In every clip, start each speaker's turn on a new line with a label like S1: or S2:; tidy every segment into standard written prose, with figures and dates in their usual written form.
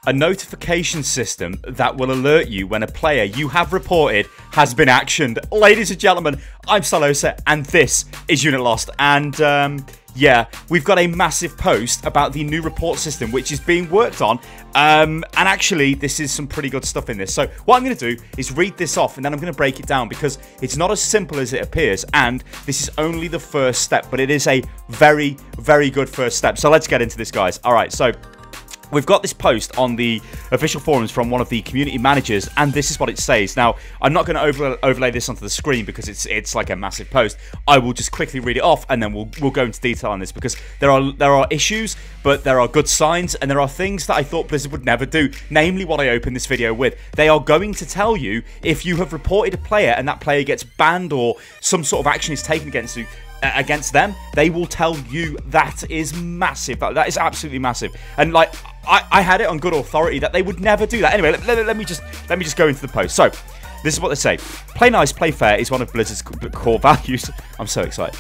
S1: A notification system that will alert you when a player you have reported has been actioned. Ladies and gentlemen, I'm Stylosa and this is Unit Lost. And yeah, we've got a massive post about the new report system which is being worked on. And actually, this is some pretty good stuff in this. So what I'm going to do is read this off and then I'm going to break it down because it's not as simple as it appears. And this is only the first step, but it is a very, very good first step. So let's get into this, guys. All right, so we've got this post on the official forums from one of the community managers, and this is what it says. Now, I'm not going to overlay this onto the screen because it's like a massive post. I will just quickly read it off, and then we'll go into detail on this because there are issues, but there are good signs, and there are things that I thought Blizzard would never do. Namely, what I opened this video with. They are going to tell you if you have reported a player and that player gets banned or some sort of action is taken against you. Against them, they will tell you. That is massive. That is absolutely massive. And like, I had it on good authority that they would never do that. Anyway, let me just go into the post. So, this is what they say. Play nice, play fair is one of Blizzard's core values. I'm so excited.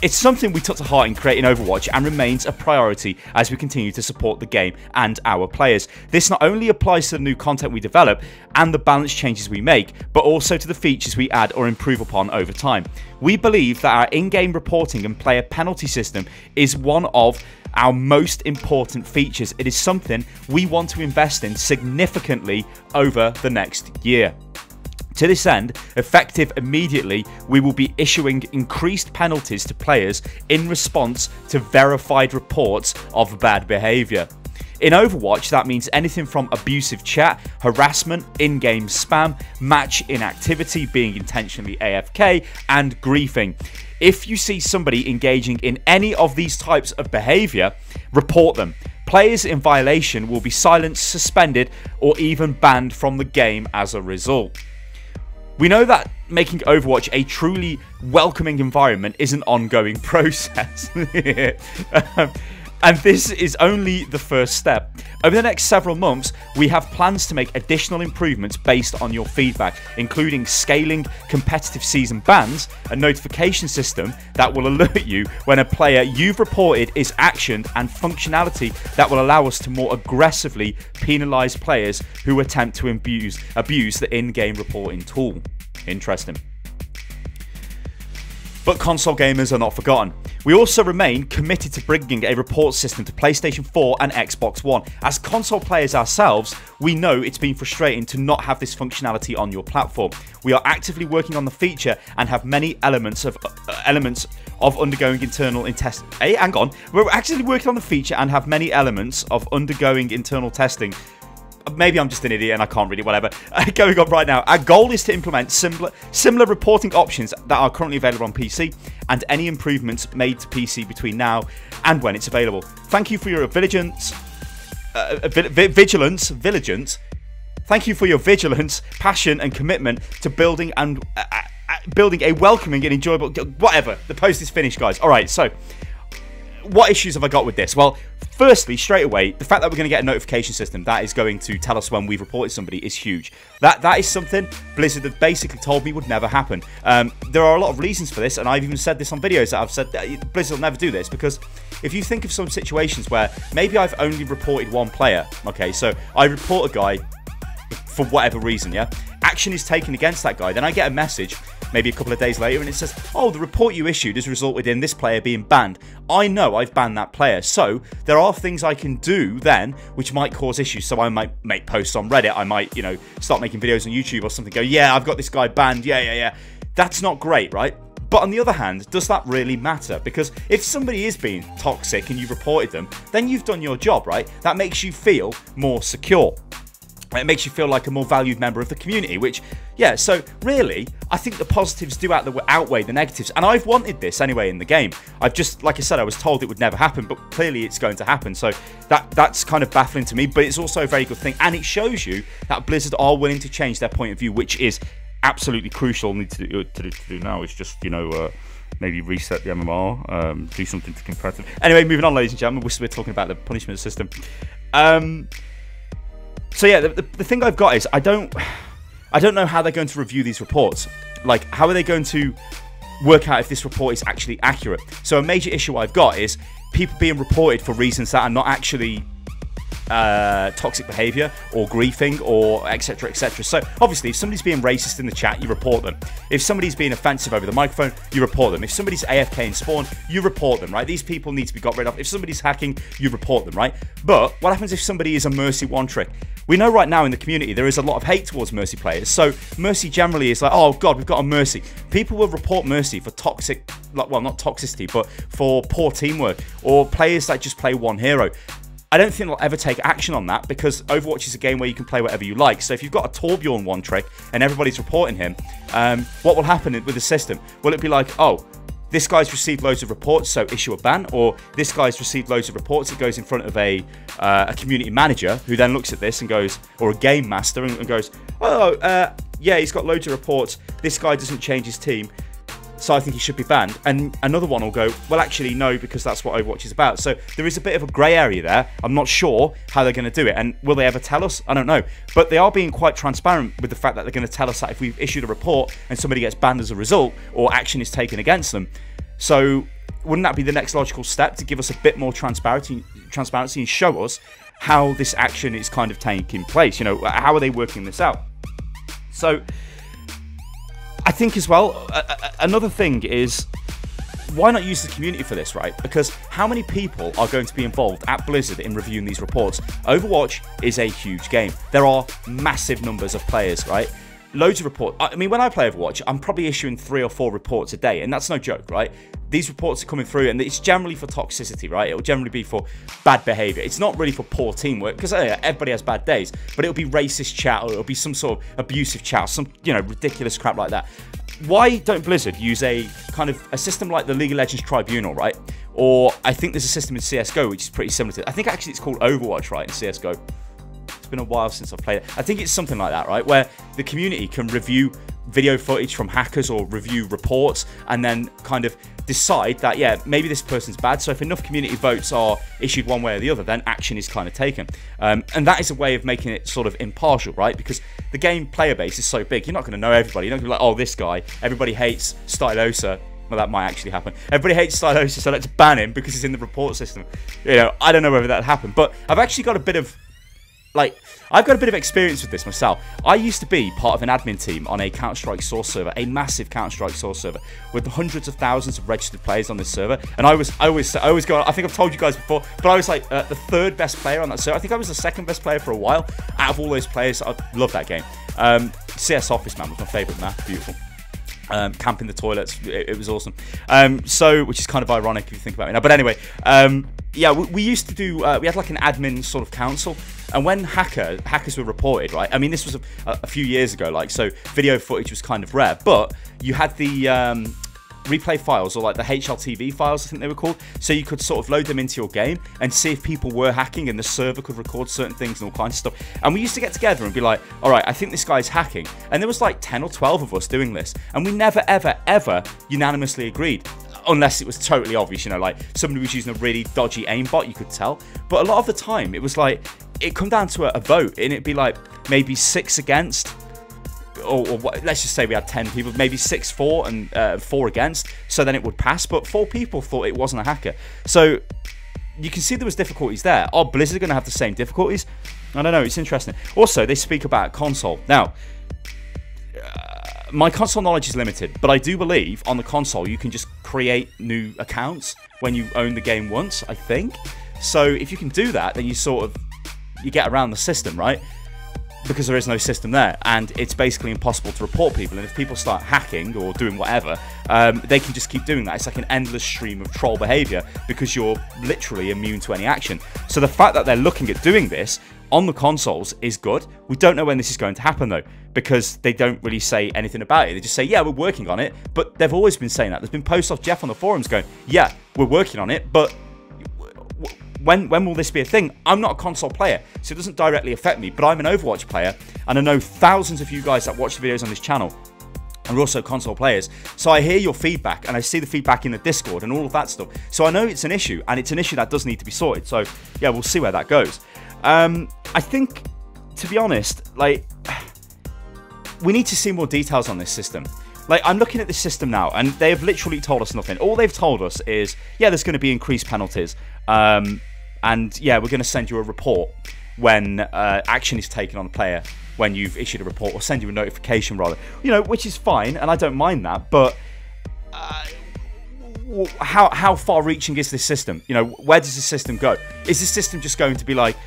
S1: It's something we took to heart in creating Overwatch and remains a priority as we continue to support the game and our players. This not only applies to the new content we develop and the balance changes we make, but also to the features we add or improve upon over time. We believe that our in-game reporting and player penalty system is one of our most important features. It is something we want to invest in significantly over the next year. To this end, effective immediately, we will be issuing increased penalties to players in response to verified reports of bad behaviour. In Overwatch, that means anything from abusive chat, harassment, in-game spam, match inactivity, being intentionally AFK, and griefing. If you see somebody engaging in any of these types of behaviour, report them. Players in violation will be silenced, suspended, or even banned from the game as a result. We know that making Overwatch a truly welcoming environment is an ongoing process. And this is only the first step. Over the next several months, we have plans to make additional improvements based on your feedback, including scaling competitive season bans, a notification system that will alert you when a player you've reported is actioned, and functionality that will allow us to more aggressively penalise players who attempt to abuse the in-game reporting tool. Interesting. But console gamers are not forgotten. We also remain committed to bringing a report system to PlayStation 4 and Xbox One. As console players ourselves, we know it's been frustrating to not have this functionality on your platform. We are actively working on the feature and have many elements of undergoing internal testing. Hey, hang on. We're actually working on the feature and have many elements of undergoing internal testing. Maybe I'm just an idiot and I can't read it, whatever. Going on right now. Our goal is to implement similar reporting options that are currently available on PC and any improvements made to PC between now and when it's available. Thank you for your vigilance. Thank you for your vigilance, passion and commitment to building a welcoming and enjoyable... Whatever. The post is finished, guys. All right, so what issues have I got with this? Well, firstly, straight away, the fact that we're going to get a notification system that is going to tell us when we've reported somebody is huge. That is something Blizzard have basically told me would never happen. There are a lot of reasons for this, and I've even said this on videos that I've said that Blizzard will never do this, because if you think of some situations where maybe I've only reported one player, okay, so I report a guy for whatever reason, yeah, action is taken against that guy, then I get a message maybe a couple of days later and it says, oh, the report you issued has resulted in this player being banned. I know I've banned that player, so there are things I can do then which might cause issues. So I might make posts on Reddit, I might, you know, start making videos on YouTube or something, go, yeah, I've got this guy banned, yeah. That's not great, right? But on the other hand, does that really matter? Because if somebody is being toxic and you've reported them, then you've done your job, right? That makes you feel more secure. It makes you feel like a more valued member of the community, which, yeah, so really, I think the positives do outweigh the negatives. And I've wanted this anyway in the game. I've just, like I said, I was told it would never happen, but clearly it's going to happen. So that's kind of baffling to me, but it's also a very good thing. And it shows you that Blizzard are willing to change their point of view, which is absolutely crucial. All we need to do now is just, you know, maybe reset the MMR, do something to competitive. Anyway, moving on, ladies and gentlemen, we're talking about the punishment system. So yeah, the thing I've got is I don't know how they're going to review these reports. Like, how are they going to work out if this report is actually accurate? So a major issue I've got is people being reported for reasons that are not actually toxic behavior or griefing or etc, etc. So obviously if somebody's being racist in the chat, you report them. If somebody's being offensive over the microphone, you report them. If somebody's AFK in spawn, you report them, right? These people need to be got rid of. If somebody's hacking, you report them, right? But what happens if somebody is a Mercy one trick? We know right now in the community there is a lot of hate towards Mercy players. So Mercy generally is like, oh god, we've got a Mercy. People will report Mercy for toxic, well, not toxicity, but for poor teamwork or players that just play one hero. I don't think they'll ever take action on that because Overwatch is a game where you can play whatever you like. So if you've got a Torbjorn one trick and everybody's reporting him, what will happen with the system? Will it be like, oh, this guy's received loads of reports, so issue a ban, or this guy's received loads of reports, it goes in front of a community manager who then looks at this and goes, or a game master and goes, oh, yeah, he's got loads of reports, this guy doesn't change his team, so I think he should be banned. And another one will go, well, actually, no, because that's what Overwatch is about. So there is a bit of a grey area there. I'm not sure how they're going to do it. And will they ever tell us? I don't know. But they are being quite transparent with the fact that they're going to tell us that if we've issued a report and somebody gets banned as a result or action is taken against them. So wouldn't that be the next logical step to give us a bit more transparency and show us how this action is kind of taking place? You know, how are they working this out? So I think as well, another thing is, why not use the community for this, right? Because how many people are going to be involved at Blizzard in reviewing these reports? Overwatch is a huge game. There are massive numbers of players, right? Loads of reports. I mean, when I play Overwatch, I'm probably issuing 3 or 4 reports a day, and that's no joke, right? These reports are coming through, and it's generally for toxicity, right? It'll generally be for bad behavior. It's not really for poor teamwork, because everybody has bad days, but it'll be racist chat, or it'll be some sort of abusive chat, some, you know, ridiculous crap like that. Why don't Blizzard use a kind of a system like the League of Legends Tribunal, right? Or I think there's a system in CSGO which is pretty similar to it. I think actually it's called Overwatch, right, in CSGO. It's been a while since I've played it. I think it's something like that, right? Where the community can review video footage from hackers or review reports and then kind of decide that, yeah, maybe this person's bad. So if enough community votes are issued one way or the other, then action is kind of taken. And that is a way of making it sort of impartial, right? Because the game player base is so big, you're not going to know everybody. You're not going to be like, oh, this guy, everybody hates Stylosa. Well, that might actually happen. Everybody hates Stylosa, so let's ban him because he's in the report system. You know, I don't know whether that'll happen. But I've actually got a bit of, like, I've got a bit of experience with this myself. I used to be part of an admin team on a Counter-Strike source server, a massive Counter-Strike source server with hundreds of thousands of registered players on this server. And I always go, I think I've told you guys before, but I was like the 3rd best player on that server. I think I was the 2nd best player for a while out of all those players. I love that game. CS Office Man was my favourite map. Beautiful. Camping the toilets, it was awesome. Which is kind of ironic if you think about it now. But anyway, yeah, we used to do, we had like an admin sort of council, and when hackers were reported, right, I mean, this was a few years ago, like, so video footage was kind of rare, but you had the replay files, or like the HLTV files, I think they were called, so you could sort of load them into your game and see if people were hacking, and the server could record certain things and all kinds of stuff. And we used to get together and be like, all right, I think this guy's hacking, and there was like 10 or 12 of us doing this, and we never ever unanimously agreed, unless it was totally obvious, you know, like somebody was using a really dodgy aimbot, you could tell. But a lot of the time it was like, it come down to a vote, and it'd be like maybe 6 against, or let's just say we had 10 people, maybe 6 for and 4 against, so then it would pass. But 4 people thought it wasn't a hacker. So you can see there was difficulties there. Are Blizzard going to have the same difficulties? I don't know, it's interesting. Also, they speak about console. Now, my console knowledge is limited, but I do believe on the console you can just create new accounts when you own the game once, I think. So if you can do that, then you get around the system, right? Because there is no system there, and it's basically impossible to report people. And if people start hacking or doing whatever, they can just keep doing that. It's like an endless stream of troll behavior because you're literally immune to any action. So the fact that they're looking at doing this on the consoles is good. We don't know when this is going to happen though, because they don't really say anything about it. They just say, yeah, we're working on it, but they've always been saying that. There's been posts off Jeff on the forums going, yeah, we're working on it, but when will this be a thing? I'm not a console player, so it doesn't directly affect me, but I'm an Overwatch player, and I know thousands of you guys that watch the videos on this channel are also console players. So I hear your feedback, and I see the feedback in the Discord and all of that stuff. So I know it's an issue, and it's an issue that does need to be sorted. So yeah, we'll see where that goes. I think, to be honest, like, we need to see more details on this system. Like, I'm looking at this system now, and they have literally told us nothing. All they've told us is, yeah, there's going to be increased penalties. And yeah, we're going to send you a report when action is taken on a player, when you've issued a report, or send you a notification rather. You know, which is fine, and I don't mind that, but how far-reaching is this system? You know, where does this system go? Is this system just going to be like,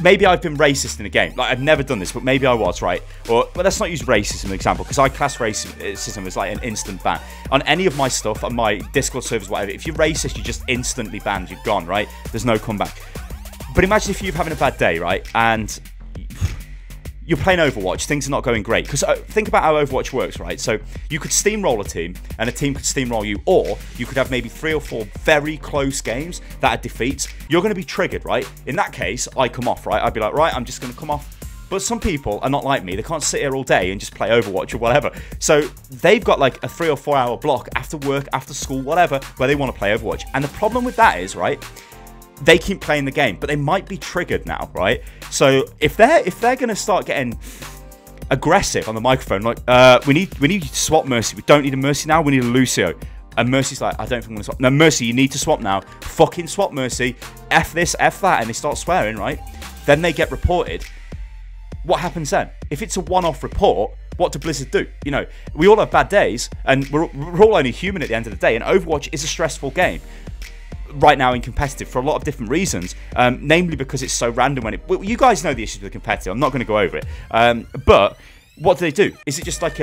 S1: maybe I've been racist in a game. Like, I've never done this, but maybe I was, right? Or, well, let's not use racism as an example, because I class racism as like an instant ban. On any of my stuff, on my Discord servers, whatever, if you're racist, you're just instantly banned. You're gone, right? There's no comeback. But imagine if you're having a bad day, right? And you're playing Overwatch, things are not going great. Because think about how Overwatch works, right? So you could steamroll a team, and a team could steamroll you, or you could have maybe 3 or 4 very close games that are defeats. You're going to be triggered, right? In that case, I come off, right? I'd be like, right, I'm just going to come off. But some people are not like me. They can't sit here all day and just play Overwatch or whatever. So they've got like a 3 or 4 hour block after work, after school, whatever, where they want to play Overwatch. And the problem with that is, right, they keep playing the game, but they might be triggered now, right? So if they're gonna start getting aggressive on the microphone, like we need you to swap Mercy. We don't need a Mercy now. We need a Lucio. And Mercy's like, I don't think I'm gonna swap. No, Mercy, you need to swap now. Fucking swap Mercy. F this, F that, and they start swearing, right? Then they get reported. What happens then? If it's a one-off report, what do Blizzard do? You know, we all have bad days, and we're all only human at the end of the day. And Overwatch is a stressful game right now in competitive for a lot of different reasons, namely because it's so random. When you guys know the issues with the competitive, I'm not going to go over it, but what do? Is it just like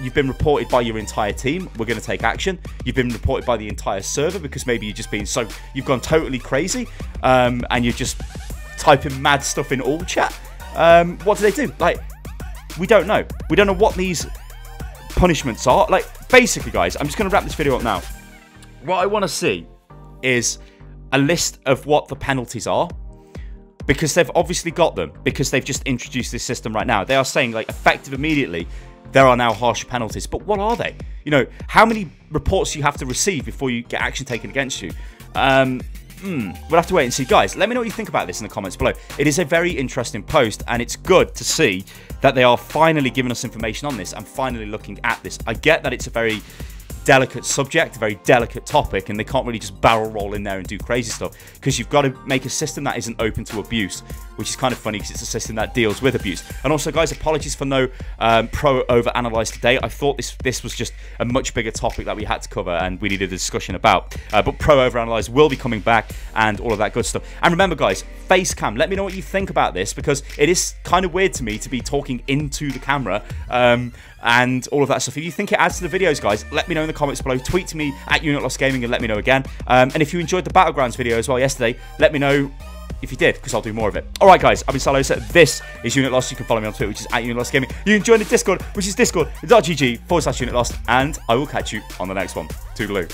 S1: you've been reported by your entire team, we're going to take action? You've been reported by the entire server because maybe you've just been you've gone totally crazy, and you're just typing mad stuff in all chat? What do? Like, we don't know what these punishments are. Like, basically, guys, I'm just going to wrap this video up now. What I want to see is a list of what the penalties are, because they've obviously got them, because they've just introduced this system right now. They are saying, like, effective immediately, there are now harsher penalties. But what are they? You know, how many reports do you have to receive before you get action taken against you? We'll have to wait and see. Guys, let me know what you think about this in the comments below. It is a very interesting post, and it's good to see that they are finally giving us information on this and finally looking at this. I get that it's a very delicate subject, a very delicate topic, and they can't really just barrel roll in there and do crazy stuff, because you've got to make a system that isn't open to abuse, which is kind of funny because it's a system that deals with abuse. And also, guys, apologies for no pro over analyze today. I thought this was just a much bigger topic that we had to cover and we needed a discussion about, but pro over analyze will be coming back and all of that good stuff. And remember, guys, face cam, let me know what you think about this, because it is kind of weird to me to be talking into the camera and all of that stuff. If you think it adds to the videos, guys, let me know in the comments below. Tweet to me at UnitLostGaming and let me know again. And if you enjoyed the Battlegrounds video as well yesterday, let me know if you did, because I'll do more of it. Alright, guys, I've been Stylosa. This is UnitLost. You can follow me on Twitter, which is at UnitLostGaming. You can join the Discord, which is discord.gg/UnitLost, and I will catch you on the next one. Toodaloo.